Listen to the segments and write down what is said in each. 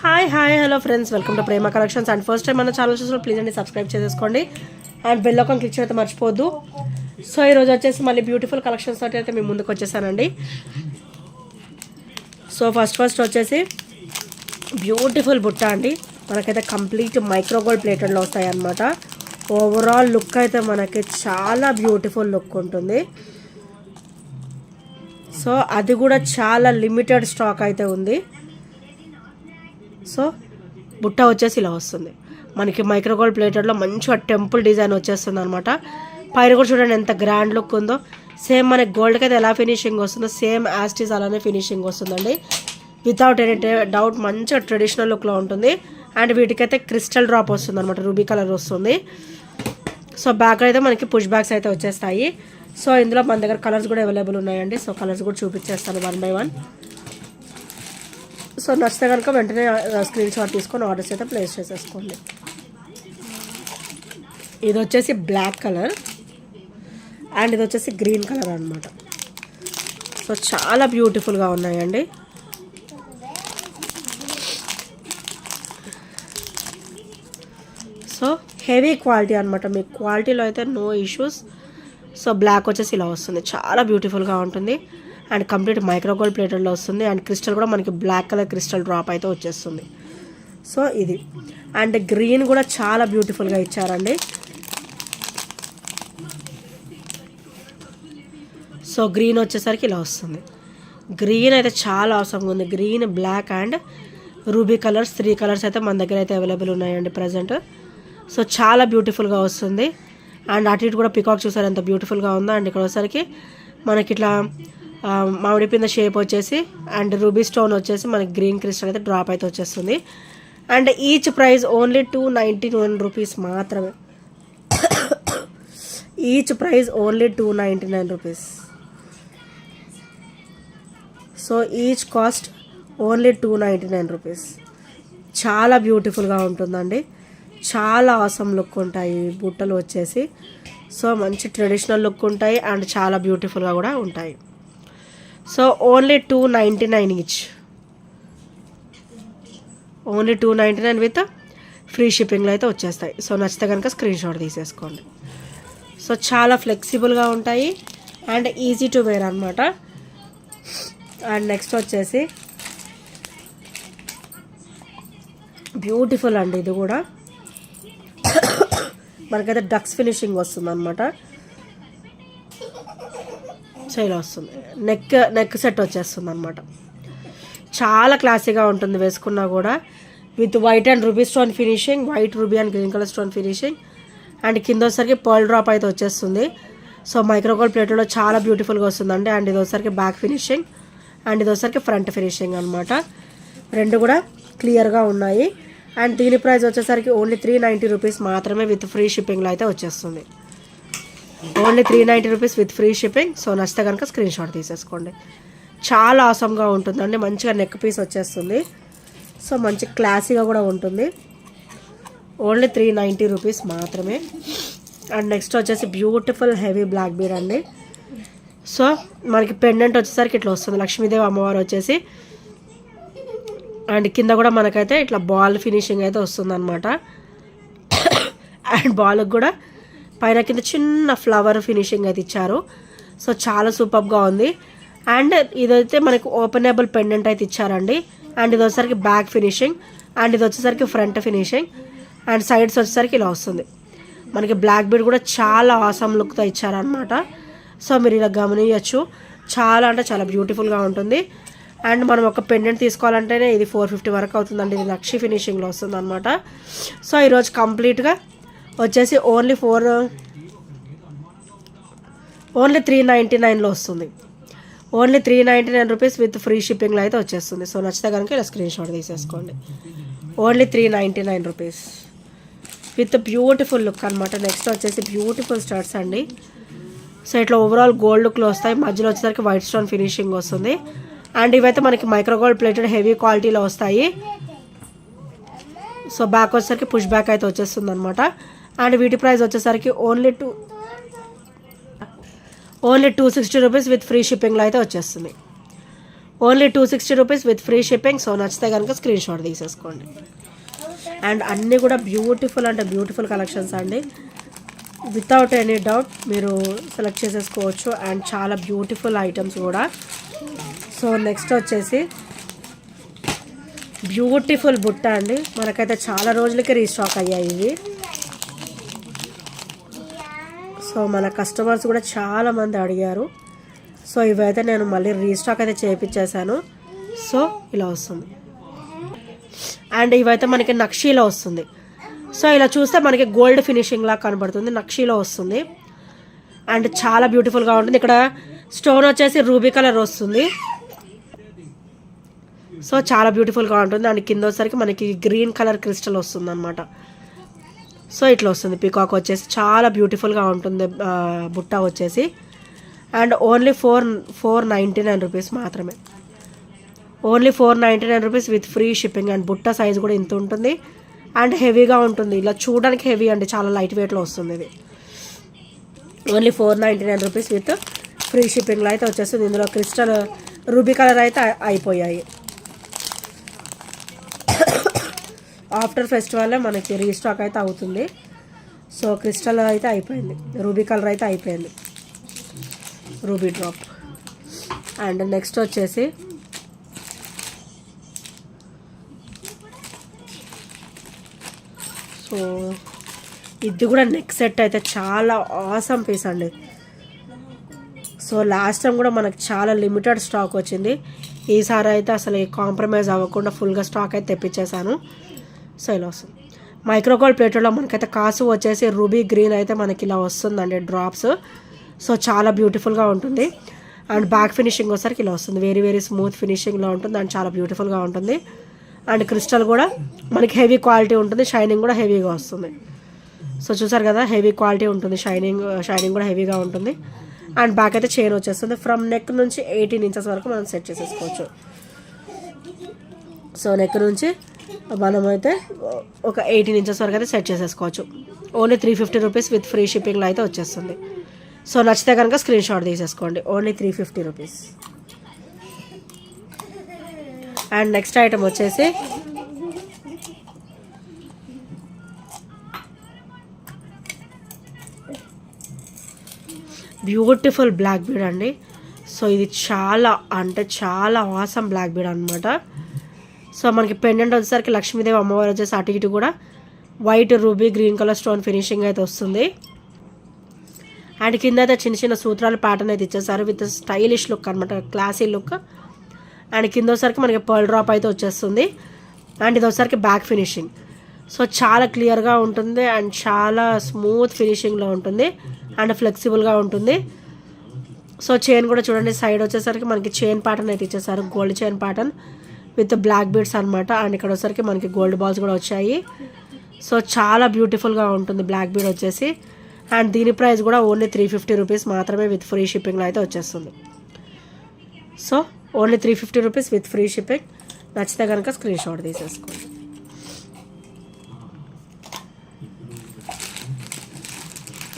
Hi hello friends, welcome to Prema collections. And first time మన channel చూసిన please అండి subscribe చేసుకోండి and bell icon click చేయడం మర్చిపోద్దు. సో ఈరోజు వచ్చేసి మళ్ళీ బ్యూటిఫుల్ కలెక్షన్స్ తోటి అయితే మేము ముందుకు వచ్చేసానండి. సో ఫస్ట్ వచ్చేసి బ్యూటిఫుల్ బుట్ట అండి. మనకైతే కంప్లీట్ మైక్రో గోల్డ్ ప్లేటెడ్లో వస్తాయి అన్నమాట. ఓవరాల్ లుక్ అయితే మనకి చాలా బ్యూటిఫుల్ లుక్ ఉంటుంది. సో అది కూడా చాలా లిమిటెడ్ స్టాక్ అయితే ఉంది. సో బుట్ట వచ్చేసి ఇలా వస్తుంది మనకి మైక్రో గోల్డ్ ప్లేటెడ్లో మంచిగా టెంపుల్ డిజైన్ వచ్చేస్తుంది అనమాట. పైన కూడా చూడండి ఎంత గ్రాండ్ లుక్ ఉందో. సేమ్ మనకి గోల్డ్కి అయితే ఎలా ఫినిషింగ్ వస్తుందో సేమ్ యాస్టీస్ అలానే ఫినిషింగ్ వస్తుందండి. వితౌట్ ఎనీ డౌట్ మంచిగా ట్రెడిషనల్ లుక్లో ఉంటుంది. అండ్ వీటికైతే క్రిస్టల్ డ్రాప్ వస్తుంది అనమాట, రూబీ కలర్ వస్తుంది. సో బ్యాక్ అయితే మనకి పుష్ బ్యాగ్స్ అయితే వచ్చేస్తాయి. సో ఇందులో మన దగ్గర కలర్స్ కూడా అవైలబుల్ ఉన్నాయండి. సో కలర్స్ కూడా చూపించేస్తాను 1 by 1. సో నచ్చితే కనుక వెంటనే స్క్రీన్ షాట్ తీసుకొని ఆర్డర్స్ అయితే ప్లేస్ చేసేసుకోండి. ఇది వచ్చేసి బ్లాక్ కలర్ అండ్ ఇది వచ్చేసి గ్రీన్ కలర్ అనమాట. సో చాలా బ్యూటిఫుల్గా ఉన్నాయండి. సో హెవీ క్వాలిటీ అనమాట, మీకు క్వాలిటీలో అయితే నో ఇష్యూస్. సో బ్లాక్ వచ్చేసి ఇలా వస్తుంది, చాలా బ్యూటిఫుల్గా ఉంటుంది. అండ్ కంప్లీట్ మైక్రో గోల్డ్ ప్లేటెడ్లో వస్తుంది. అండ్ క్రిస్టల్ కూడా మనకి బ్లాక్ కలర్ క్రిస్టల్ డ్రాప్ అయితే వచ్చేస్తుంది. సో ఇది అండ్ గ్రీన్ కూడా చాలా బ్యూటిఫుల్గా ఇచ్చారండి. సో గ్రీన్ వచ్చేసరికి ఇలా వస్తుంది. గ్రీన్ అయితే చాలా అవసరంగా ఉంది. Green, black and ruby colours 3 colours అయితే మన దగ్గర అయితే అవైలబుల్ ఉన్నాయండి ప్రజెంట్. సో చాలా బ్యూటిఫుల్గా వస్తుంది. అండ్ అటు ఇటు కూడా పికాక్ చూసారు ఎంత బ్యూటిఫుల్గా ఉందో. అండ్ ఇక్కడ వచ్చేసరికి మనకి ఇట్లా మామిడి పింద షేప్ వచ్చేసి అండ్ రూబీ స్టోన్ వచ్చేసి మనకి గ్రీన్ క్రిస్టల్ అయితే డ్రాప్ అయితే వచ్చేస్తుంది. And each price only 299 rupees మాత్రమే. Each price only 299 rupees. So each cost only 299 rupees. చాలా బ్యూటిఫుల్గా ఉంటుందండి. చాలా ఆసమ్ లుక్ ఉంటాయి బుట్టలు వచ్చేసి. సో మంచి ట్రెడిషనల్ లుక్ ఉంటాయి అండ్ చాలా బ్యూటిఫుల్గా కూడా ఉంటాయి. So only 299 each. Only 299 with free షిప్పింగ్లో అయితే వచ్చేస్తాయి. సో నచ్చితే కనుక స్క్రీన్ షాట్ తీసేసుకోండి. సో చాలా ఫ్లెక్సిబుల్గా ఉంటాయి అండ్ ఈజీ టు వేర్ అనమాట. అండ్ నెక్స్ట్ వచ్చేసి బ్యూటిఫుల్ అండి. ఇది కూడా మనకైతే డక్స్ ఫినిషింగ్ వస్తుంది అనమాట. సో ఇలా వస్తుంది. నెక్ సెట్ వచ్చేస్తుంది అనమాట. చాలా క్లాసీగా ఉంటుంది వేసుకున్నా కూడా. With white and ruby stone finishing, white ruby and green colour stone finishing. And కింద వచ్చేసరికి పర్ల్ డ్రాప్ అయితే వచ్చేస్తుంది. సో మైక్రో గోల్డ్ ప్లేట్లో చాలా బ్యూటిఫుల్గా వస్తుందండి. అండ్ ఇది వచ్చేసరికి బ్యాక్ ఫినిషింగ్ అండ్ ఇది వచ్చేసరికి ఫ్రంట్ ఫినిషింగ్ అనమాట. రెండు కూడా క్లియర్గా ఉన్నాయి. అండ్ దీని ప్రైస్ వచ్చేసరికి ఓన్లీ 390 రూపీస్ మాత్రమే విత్ ఫ్రీ షిప్పింగ్లో అయితే వచ్చేస్తుంది. Only 390 rupees with free shipping. So నచ్చితే కనుక స్క్రీన్ షాట్ తీసేసుకోండి. చాలా ఆసమ్గా ఉంటుందండి. మంచిగా నెక్ పీస్ వచ్చేస్తుంది. సో మంచి క్లాసీగా కూడా ఉంటుంది. ఓన్లీ 390 రూపీస్ మాత్రమే. అండ్ నెక్స్ట్ వచ్చేసి బ్యూటిఫుల్ హెవీ బ్లాక్ బీర్ అండి. సో మనకి పెండెంట్ వచ్చేసరికి ఇట్లా వస్తుంది, లక్ష్మీదేవి అమ్మవారు వచ్చేసి. అండ్ కింద కూడా మనకైతే ఇట్లా బాల్ ఫినిషింగ్ అయితే వస్తుందన్నమాట. అండ్ బాల్కి కూడా పైన కింద చిన్న ఫ్లవర్ ఫినిషింగ్ అయితే ఇచ్చారు. సో చాలా సూపర్గా ఉంది. అండ్ ఇదైతే మనకు ఓపెనబుల్ పెండెంట్ అయితే ఇచ్చారండి. అండ్ ఇది వచ్చేసరికి బ్యాక్ ఫినిషింగ్ అండ్ ఇది వచ్చేసరికి ఫ్రంట్ ఫినిషింగ్. అండ్ సైడ్స్ వచ్చేసరికి ఇలా వస్తుంది. మనకి బ్లాక్ బీడ్ కూడా చాలా ఆసమ్ లుక్తో ఇచ్చారనమాట. సో మీరు ఇలా గమనించచ్చు. చాలా అంటే చాలా బ్యూటిఫుల్గా ఉంటుంది. అండ్ మనం ఒక పెండెంట్ తీసుకోవాలంటేనే ఇది 450 వరకు అవుతుందండి. ఇది లక్షి ఫినిషింగ్లో వస్తుంది అనమాట. సో ఈరోజు కంప్లీట్గా వచ్చేసి ఓన్లీ 399లో వస్తుంది. ఓన్లీ 399 రూపీస్ విత్ ఫ్రీ షిప్పింగ్లో అయితే వచ్చేస్తుంది. సో నచ్చితే కనుక ఇలా స్క్రీన్ షాట్ తీసేసుకోండి. Only 399 rupees with beautiful look అనమాట. నెక్స్ట్ వచ్చేసి బ్యూటిఫుల్ స్టడ్స్ అండి. సో ఇట్లా ఓవరాల్ గోల్డ్ లుక్లో వస్తాయి. మధ్యలో వచ్చేసరికి వైట్ స్టోన్ ఫినిషింగ్ వస్తుంది. అండ్ ఇవైతే మనకి మైక్రో గోల్డ్ ప్లేటెడ్ హెవీ క్వాలిటీలో వస్తాయి. సో బ్యాక్ వచ్చేసరికి పుష్ బ్యాక్ అయితే వచ్చేస్తుంది అనమాట. అండ్ వీటి ప్రైస్ వచ్చేసరికి ఓన్లీ 260 రూపీస్ విత్ ఫ్రీ షిప్పింగ్లో అయితే వచ్చేస్తుంది. Only 260 rupees with free shipping. So నచ్చితే కనుక స్క్రీన్ షాట్ తీసేసుకోండి. అండ్ అన్నీ కూడా బ్యూటిఫుల్ అంటే బ్యూటిఫుల్ కలెక్షన్స్ అండి. వితౌట్ ఎనీ డౌట్ మీరు సెలెక్ట్ చేసేసుకోవచ్చు. అండ్ చాలా బ్యూటిఫుల్ ఐటమ్స్ కూడా. సో నెక్స్ట్ వచ్చేసి బ్యూటిఫుల్ బుట్ట అండి. మనకైతే చాలా రోజులకి రీస్టాక్ అయ్యాయి ఇవి. సో మన కస్టమర్స్ కూడా చాలామంది అడిగారు. సో ఇవైతే నేను మళ్ళీ రీస్టాక్ అయితే చేయించేసాను. సో ఇలా వస్తుంది. అండ్ ఇవైతే మనకి నక్షీలో వస్తుంది. సో ఇలా చూస్తే మనకి గోల్డ్ ఫినిషింగ్ లా కనబడుతుంది. నక్షీలో వస్తుంది అండ్ చాలా బ్యూటిఫుల్గా ఉంటుంది. ఇక్కడ స్టోన్ వచ్చేసి రూబీ కలర్ వస్తుంది. సో చాలా బ్యూటిఫుల్గా ఉంటుంది. అండ్ కింద వచ్చేసరికి మనకి గ్రీన్ కలర్ క్రిస్టల్ వస్తుంది అనమాట. సో ఇట్లా వస్తుంది. పీకాక్ వచ్చేసి చాలా బ్యూటిఫుల్గా ఉంటుంది బుట్ట వచ్చేసి. అండ్ ఓన్లీ 499 రూపీస్ మాత్రమే. Only 499 rupees with free shipping. And బుట్ట సైజ్ కూడా ఇంత ఉంటుంది. అండ్ హెవీగా ఉంటుంది. ఇలా చూడడానికి హెవీ అండి, చాలా లైట్ వెయిట్లో వస్తుంది ఇది. ఓన్లీ 499 రూపీస్ విత్ ఫ్రీ షిప్పింగ్లో అయితే వచ్చేస్తుంది. ఇందులో క్రిస్టల్ రూబీ కలర్ అయితే అయిపోయాయి. ఆఫ్టర్ ఫెస్టివల్ మనకి రీస్టాక్ అయితే అవుతుంది. సో క్రిస్టల్ అయితే అయిపోయింది, రూబీ కలర్ అయితే అయిపోయింది, రూబీ డ్రాప్. అండ్ నెక్స్ట్ వచ్చేసి సో ఇది కూడా నెక్ సెట్ అయితే చాలా ఆసమ్ పీస్ అండి. సో లాస్ట్ టైం కూడా మనకు చాలా లిమిటెడ్ స్టాక్ వచ్చింది. ఈసారి అయితే అసలు కాంప్రమైజ్ అవ్వకుండా ఫుల్గా స్టాక్ అయితే తెప్పించేశాను. సో ఇలా వస్తుంది. మైక్రోగోల్డ్ ప్లేట్లో మనకైతే కాసు వచ్చేసి రూబీ గ్రీన్ అయితే మనకి ఇలా వస్తుందండి డ్రాప్స్. సో చాలా బ్యూటిఫుల్గా ఉంటుంది. అండ్ బ్యాక్ ఫినిషింగ్ వచ్చేసరికి ఇలా వస్తుంది. వెరీ వెరీ స్మూత్ ఫినిషింగ్లో ఉంటుంది అండ్ చాలా బ్యూటిఫుల్గా ఉంటుంది. అండ్ క్రిస్టల్ కూడా మనకి హెవీ క్వాలిటీ ఉంటుంది. షైనింగ్ కూడా హెవీగా వస్తుంది. సో చూసారు కదా, హెవీ క్వాలిటీ ఉంటుంది. షైనింగ్ కూడా హెవీగా ఉంటుంది. అండ్ బ్యాక్ అయితే చైన్ వచ్చేస్తుంది. ఫ్రమ్ నెక్ నుంచి 18 ఇంచెస్ వరకు మనం సెట్ చేసేసుకోవచ్చు. సో నెక్ నుంచి మనమైతే ఒక 18 ఇంచెస్ వరకు అయితే సెట్ చేసేసుకోవచ్చు. ఓన్లీ 350 రూపీస్ విత్ ఫ్రీ షిప్పింగ్లో అయితే వచ్చేస్తుంది. సో నచ్చితే కనుక స్క్రీన్ షాట్ తీసేసుకోండి. Only 350 rupees. And next item వచ్చేసి బ్యూటిఫుల్ బ్లాక్ బీడ్ అండి. సో ఇది చాలా అంటే చాలా ఆసమ్ బ్లాక్ బీడ్ అనమాట. సో మనకి పెండెంట్ వచ్చేసరికి లక్ష్మీదేవి అమ్మవారు వచ్చేసి అటు ఇటు కూడా white ruby green colour stone finishing అయితే వస్తుంది. అండ్ కింద అయితే చిన్న చిన్న సూత్రాల ప్యాటర్న్ అయితే ఇచ్చేసారు విత్ స్టైలిష్ లుక్ అనమాట, క్లాసీ లుక్. అండ్ కింద వచ్చేసరికి మనకి పర్ల్ డ్రాప్ అయితే వచ్చేస్తుంది. అండ్ ఇది వచ్చేసరికి బ్యాక్ ఫినిషింగ్. సో చాలా క్లియర్గా ఉంటుంది అండ్ చాలా స్మూత్ ఫినిషింగ్లో ఉంటుంది అండ్ ఫ్లెక్సిబుల్గా ఉంటుంది. సో చైన్ కూడా చూడండి, సైడ్ వచ్చేసరికి మనకి చైన్ ప్యాటర్న్ అయితే ఇచ్చేసారు, gold chain pattern with black beads అనమాట. అండ్ ఇక్కడ వచ్చేసరికి మనకి గోల్డ్ బాల్స్ కూడా వచ్చాయి. సో చాలా బ్యూటిఫుల్గా ఉంటుంది బ్లాక్ బీడ్ వచ్చేసి. అండ్ దీని ప్రైస్ కూడా ఓన్లీ 350 రూపీస్ మాత్రమే విత్ ఫ్రీ షిప్పింగ్లో అయితే వచ్చేస్తుంది. So only 350 rupees with free shipping. నచ్చితే కనుక స్క్రీన్ షాట్ తీసేసుకోండి.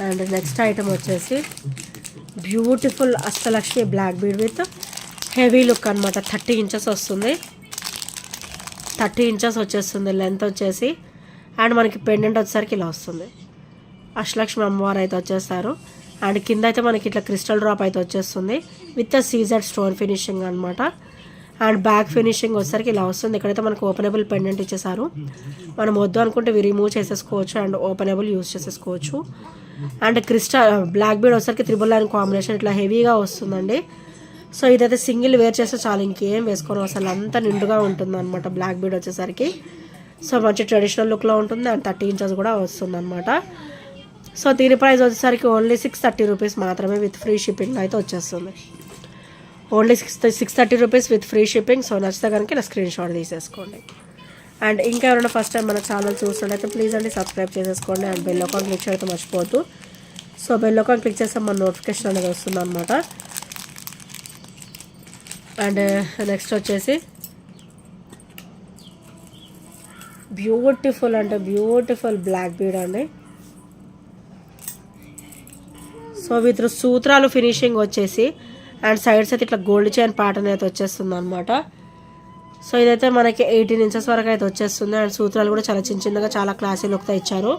అండ్ నెక్స్ట్ ఐటమ్ వచ్చేసి beautiful Ashtalakshmi black bead with heavy look అనమాట. 30 ఇంచెస్ వస్తుంది, 30 ఇంచెస్ వచ్చేస్తుంది లెంత్ వచ్చేసి. అండ్ మనకి పెండెంట్ వచ్చేసరికి ఇలా వస్తుంది. అష్టలక్ష్మి అమ్మవారు అయితే వచ్చేస్తారు. అండ్ కింద అయితే మనకి ఇట్లా క్రిస్టల్ డ్రాప్ అయితే వచ్చేస్తుంది విత్ సీజెడ్ స్టోన్ ఫినిషింగ్ అనమాట. అండ్ బ్యాక్ ఫినిషింగ్ వచ్చేసరికి ఇలా వస్తుంది. ఇక్కడైతే మనకు ఓపెనబుల్ పెండెంట్ ఇచ్చేసారు. మనం వద్దు అనుకుంటే ఇవి రిమూవ్ చేసేసుకోవచ్చు అండ్ ఓపెనబుల్ యూజ్ చేసేసుకోవచ్చు. అండ్ క్రిస్టల్ బ్లాక్ బీడ్ వచ్చేసరికి 999 కాంబినేషన్ ఇట్లా హెవీగా వస్తుందండి. సో ఇదైతే సింగిల్ వేర్ చేస్తే చాలా, ఇంకేం వేసుకోవడం అసలు అంత నిండుగా ఉంటుంది అనమాట బ్లాక్ బీడ్ వచ్చేసరికి. సో మంచి ట్రెడిషనల్ లుక్లో ఉంటుంది అండ్ 30 ఇంచెస్ కూడా వస్తుంది అనమాట. సో దీని ప్రైస్ వచ్చేసరికి ఓన్లీ 630 రూపీస్ మాత్రమే విత్ ఫ్రీ షిప్పింగ్ అయితే వచ్చేస్తుంది. Only 630 rupees with free shipping. So నచ్చితే కనుక ఇలా స్క్రీన్ షాట్ తీసేసుకోండి. అండ్ ఇంకా ఎవరైనా ఫస్ట్ టైం మన ఛానల్ చూస్తున్నట్టయితే ప్లీజ్ అండి సబ్స్క్రైబ్ చేసేసుకోండి. అండ్ బెల్ ఐకాన్ క్లిక్ చేయడం మర్చిపోవద్దు. సో బెల్ ఐకాన్ క్లిక్ చేస్తే మన నోటిఫికేషన్ అనేది వస్తుంది అనమాట. అండ్ నెక్స్ట్ వచ్చేసి బ్యూటిఫుల్ అంటే బ్యూటిఫుల్ బ్లాక్ బీడ్ అండి. సో విత్ సూత్రాలు ఫినిషింగ్ వచ్చేసి అండ్ సైడ్స్ అయితే ఇట్లా గోల్డ్ చైన్ ప్యాటర్న్ అయితే వచ్చేస్తుంది అనమాట. సో ఇదైతే మనకి 18 ఇంచెస్ వరకు అయితే వచ్చేస్తుంది. అండ్ సూత్రాలు కూడా చాలా చిన్నగా చాలా క్లాసీ లుక్తో ఇచ్చారు.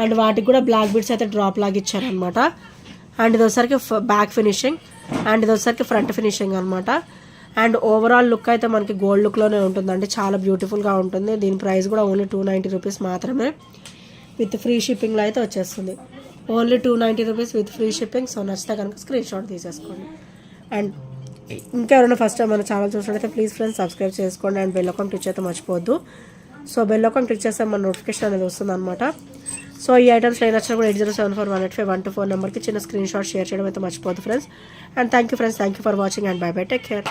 అండ్ వాటికి కూడా బ్లాక్ బీడ్స్ అయితే డ్రాప్ లాగా ఇచ్చారనమాట. అండ్ ఇది వచ్చరికి బ్యాక్ ఫినిషింగ్ అండ్ ఇది వచ్చరికి ఫ్రంట్ ఫినిషింగ్ అనమాట. అండ్ ఓవరాల్ లుక్ అయితే మనకి గోల్డ్ లుక్లోనే ఉంటుందండి, చాలా బ్యూటిఫుల్గా ఉంటుంది. దీని ప్రైస్ కూడా ఓన్లీ 290 రూపీస్ మాత్రమే విత్ ఫ్రీ షిప్పింగ్లో అయితే వచ్చేస్తుంది. Only 290 rupees with free shipping. So నచ్చితే కనుక స్క్రీన్ షాట్ తీసేసుకోండి. అండ్ ఇంకా ఎవరైనా ఫస్ట్ టైం మన ఛానల్ చూసినట్లయితే ప్లీజ్ ఫ్రెండ్స్ సబ్స్క్రైబ్ చేసుకోండి అండ్ బెల్ ఐకాన్ క్లిక్ చేస్తే మర్చిపోవద్దు. సో బెల్ ఐకాన్ క్లిక్ చేస్తే మన నోటిఫికేషన్ అనేది వస్తుంది అనమాట. సో ఈ ఐటమ్స్ నచ్చినా కూడా 8074185124 నెంబర్కి చిన్న స్క్రీన్ షాట్ షేర్ చేయడం అయితే మర్చిపోవద్దు friends. And thank you friends, thank you for watching and by by, take care.